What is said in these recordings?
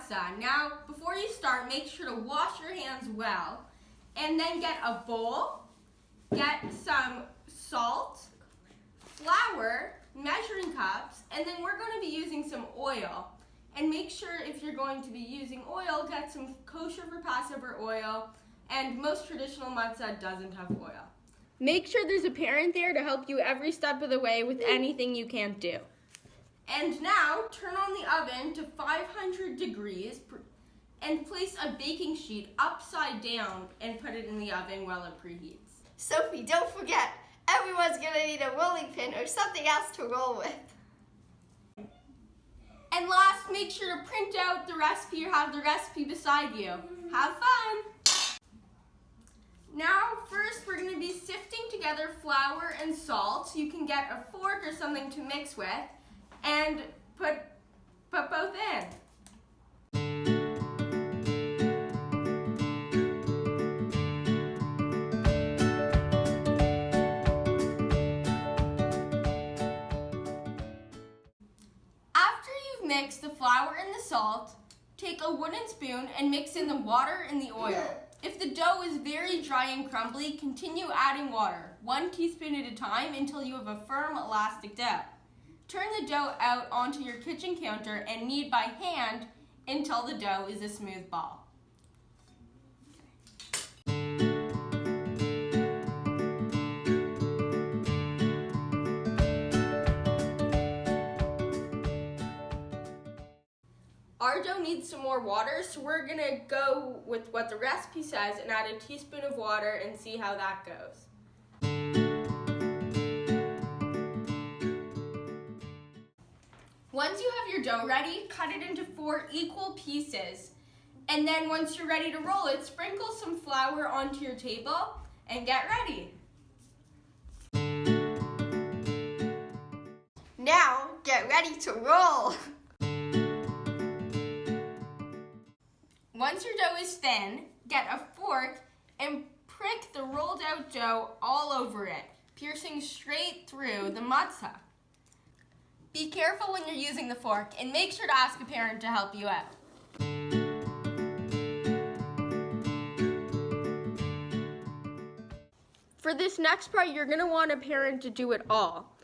matza. Now, before you start, make sure to wash your hands well, and then get a bowl, get some salt, flour, measuring cups, and then we're going to be using some oil. And make sure if you're going to be using oil, get some kosher for Passover oil, and most traditional matza doesn't have oil. Make sure there's a parent there to help you every step of the way with anything you can't do. And now, turn on the oven to 500 degrees and place a baking sheet upside down and put it in the oven while it preheats. Sophie, don't forget, everyone's gonna need a rolling pin or something else to roll with. And last, make sure to print out the recipe or have the recipe beside you. Have fun! Now, first we're going to be sifting together flour and salt. You can get a fork or something to mix with and put both in. Mix the flour and the salt, take a wooden spoon and mix in the water and the oil. If the dough is very dry and crumbly, continue adding water, 1 teaspoon at a time until you have a firm elastic dough. Turn the dough out onto your kitchen counter and knead by hand until the dough is a smooth ball. Our dough needs some more water, so we're going to go with what the recipe says and add a teaspoon of water and see how that goes. Once you have your dough ready, cut it into 4 equal pieces. And then once you're ready to roll it, sprinkle some flour onto your table and get ready. Now, get ready to roll. Once your dough is thin, get a fork and prick the rolled out dough all over it, piercing straight through the matza. Be careful when you're using the fork and make sure to ask a parent to help you out. For this next part, you're going to want a parent to do it all.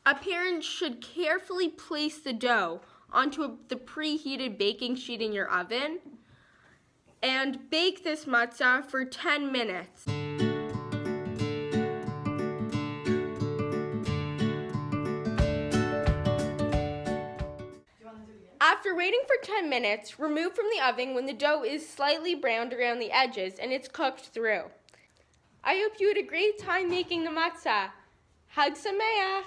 A parent should carefully place the dough onto the preheated baking sheet in your oven and bake this matza for 10 minutes. After waiting for 10 minutes, remove from the oven when the dough is slightly browned around the edges and it's cooked through. I hope you had a great time making the matza. Hag Sameach!